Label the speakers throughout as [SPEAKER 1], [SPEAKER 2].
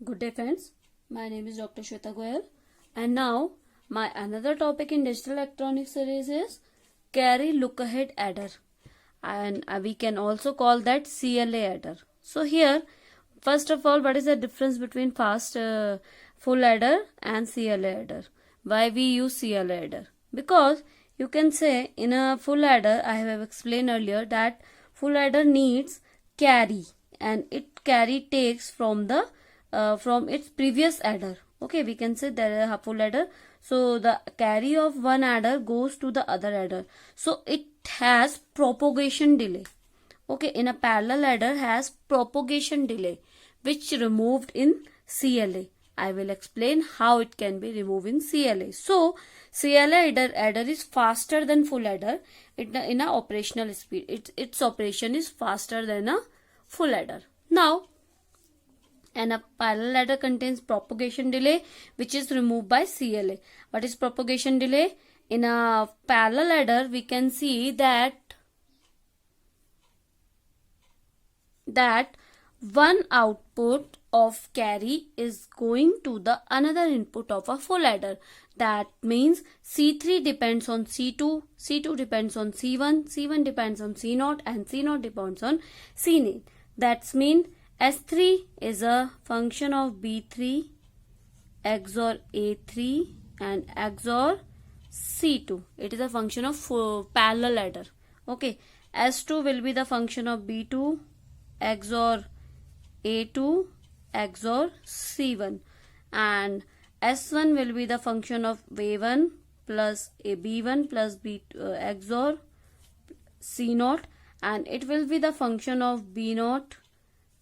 [SPEAKER 1] Good day friends, my name is Dr. Shweta Goyal and now my another topic in digital electronics series is carry look ahead adder, and we can also call that CLA adder. So here first of all, what is the difference between fast full adder and CLA adder? Why we use CLA adder? Because you can say in a full adder, I have explained earlier that full adder needs carry and it carry takes from the from its previous adder. Okay, we can say there is a full adder, so the carry of one adder goes to the other adder, so it has propagation delay. Okay, in a parallel adder has propagation delay which removed in CLA. I will explain how it can be removed in CLA. So CLA adder is faster than full adder in a operational speed. Its operation is faster than a full adder. Now, and a parallel adder contains propagation delay which is removed by CLA. What is propagation delay? In a parallel adder we can see that one output of carry is going to the another input of a full adder. That means C3 depends on C2, C2 depends on C1, C1 depends on C0 and C0 depends on C9. That's mean S3 is a function of B3 XOR A3 and XOR C2. It is a function of parallel adder. Okay, S2 will be the function of B2 XOR A2 XOR C1 and S1 will be the function of A1 plus a B1 plus B XOR C0 and it will be the function of B0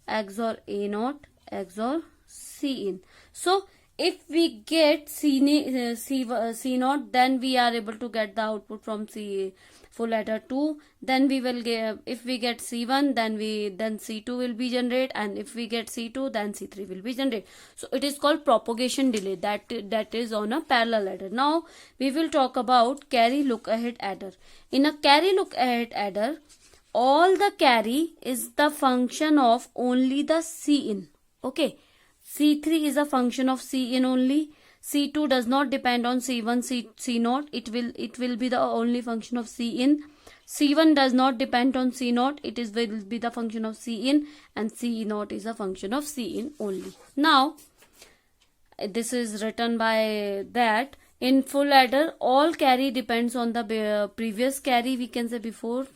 [SPEAKER 1] XOR A0 XOR Cin. So if we get C0, then we are able to get the output from full adder 2. Then we will get, if we get C1, then C2 will be generated, and if we get C2, then C3 will be generated. So it is called propagation delay. That is on a parallel adder. Now we will talk about carry look ahead adder. In a carry look ahead adder, all the carry is the function of only the Cin. Okay, C3 is a function of Cin only. C2 does not depend on C1, C0. It will be the only function of Cin. C1 does not depend on C0. Will be the function of Cin, and C0 is a function of Cin only. Now this is written by that in full adder all carry depends on the previous carry. We can say before,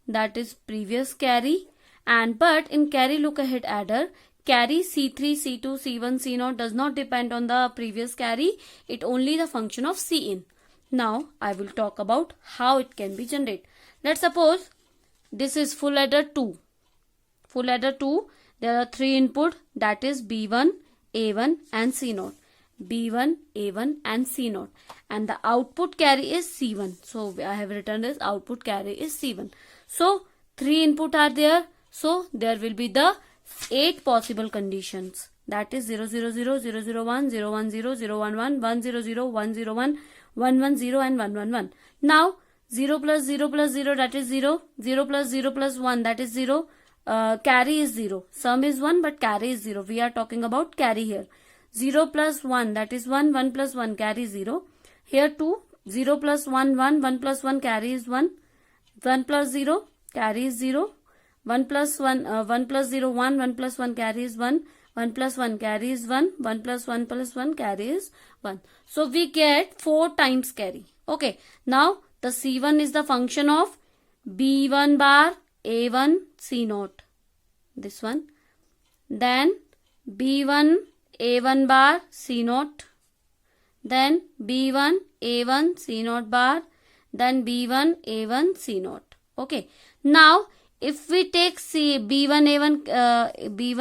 [SPEAKER 1] that is previous carry, and but in carry look ahead adder, carry C3, C2, C1, C0 does not depend on the previous carry. It only the function of Cin. Now I will talk about how it can be generated. Let's suppose this is full adder 2. Full adder 2, there are 3 input, that is B1, A1 and C0. B1, A1 and C0, and the output carry is C1. So I have written this output carry is C1. So 3 input are there. So there will be the 8 possible conditions, that is 0, 0, 0, 0, 0, 1, 0, 1, 0, 0, 1, 1, 1, 0, 0, 1, 0, 1, 1, 1, 0 and 1, 1, 1. Now 0 plus 0 plus 0, that is 0. 0 plus 0 plus 1, that is 0. Carry is 0. Sum is 1 but carry is 0. We are talking about carry here. 0 plus 1, that is 1. 1 plus 1, carry is 0. Here 2. 0 plus 1, 1. 1 plus 1, carry is 1. 1 plus 0, carry is 0. 1 plus 1, 1 plus 0, 1. 1 plus 1, carry is 1. 1 plus 1, carry is 1. 1 plus 1 plus 1, carry is 1. So we get 4 times carry. Okay. Now the C1 is the function of B1 bar A1 C0. This one. Then B1 A1 bar C0. Then B1 A1 C0 bar. Then B1 A1 C0. Okay. Now if we take B1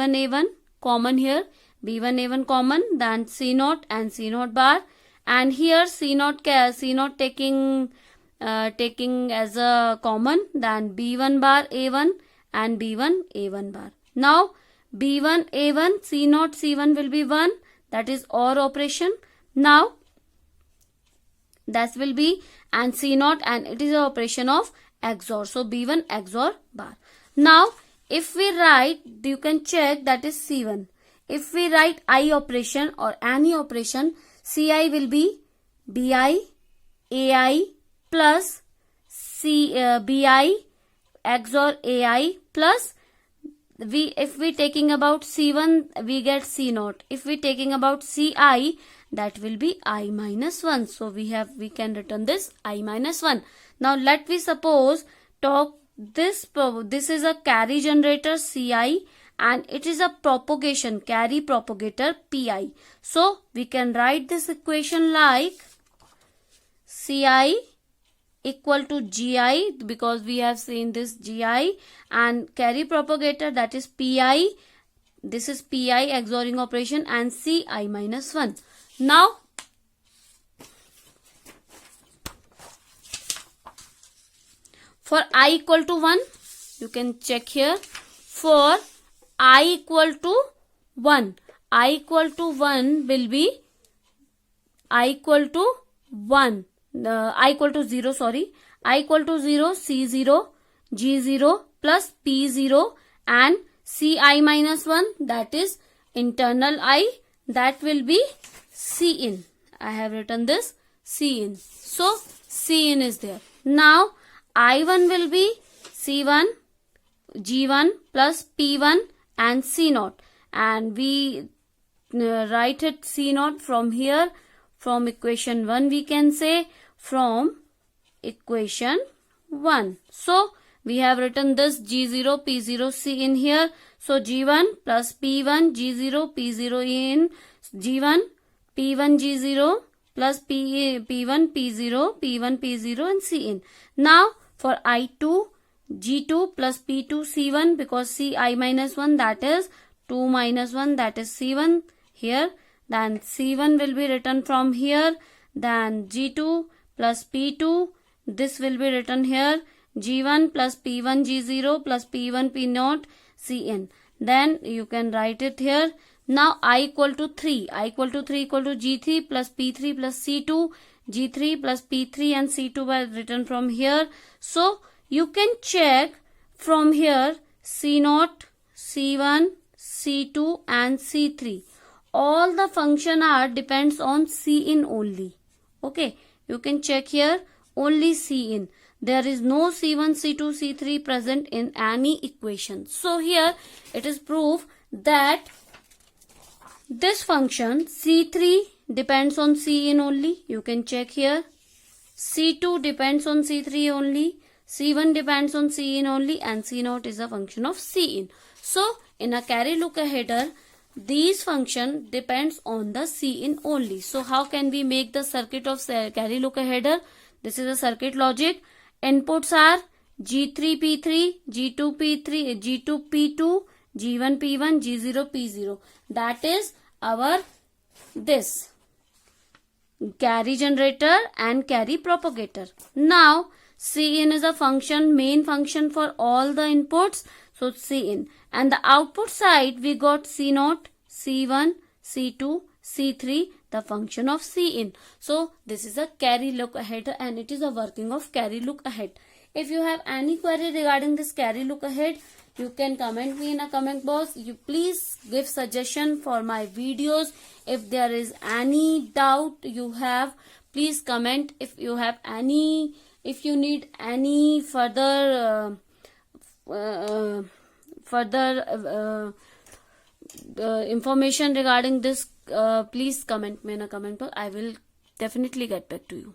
[SPEAKER 1] A1 common here, B1 A1 common, then C0 and C0 bar, and here C0 taking as a common, then B1 bar A1 and B1 A1 bar. Now B1 A1 C0 C1 will be 1, that is OR operation. Now that will be and C0, and it is an operation of XOR. So B1 XOR bar. Now if we write, you can check that is C1. if we write I operation or any operation, Ci will be Bi, Ai plus Bi XOR Ai plus if we taking about C1 we get C0. If we taking about Ci, that will be I minus 1. So we can return this I minus 1. Now let we suppose this is a carry generator Ci and it is a propagation carry propagator Pi. So we can write this equation like Ci equal to Gi, because we have seen this Gi, and carry propagator, that is Pi. This is Pi XORing operation, and Ci minus 1. Now for I equal to 1, you can check here. For I equal to 1, I equal to 1 will be I equal to 1. I equal to 0, sorry. I equal to 0, C0, G0 plus P0 and Ci minus 1, that is internal I, that will be Cin. I have written this Cin. So Cin is there. Now I1 will be C1, G1 plus P1 and C0. And we write it C0 from here. From equation 1 we can say, from equation 1. So we have written this G0 P0 C in here. So G1 plus P1 G0 P0 in G1 P1 G0 plus P1 P0 P1 P0 and C in. Now for I2, G2 plus P2 C1, because Ci minus 1, that is 2 minus 1, that is C1 here. Then C1 will be written from here. Then G2 plus P2, this will be written here. G1 plus P1 G0 plus P1 P0 Cn. Then you can write it here. Now I equal to 3. I equal to 3 equal to G3 plus P3 plus C2. G3 plus P3 and C2 were written from here. So you can check from here C0, C1, C2 and C3. All the function are depends on Cin only. Okay, you can check here only Cin. There is no C1, C2, C3 present in any equation. So here it is proof that this function C3 depends on Cin only. You can check here. C2 depends on C3 only. C1 depends on Cin only, and C0 is a function of Cin. So in a carry lookup header, these function depends on the Cin only. So how can we make the circuit of carry lookup header? This is a circuit logic. Inputs are G3 P3, G2 P3, G2 P2, G1 P1, G0 P0. That is our this carry generator and carry propagator. Now Cin is a function, main function for all the inputs. So Cin, and the output side we got C0, C1, C2, C3, the function of Cin. So this is a carry look ahead, and it is a working of carry look ahead. If you have any query regarding this carry look ahead, you can comment me in a comment box. You please give suggestion for my videos. If there is any doubt you have, please comment. If you have any, if you need any further information regarding this, please comment me in a comment box. I will definitely get back to you.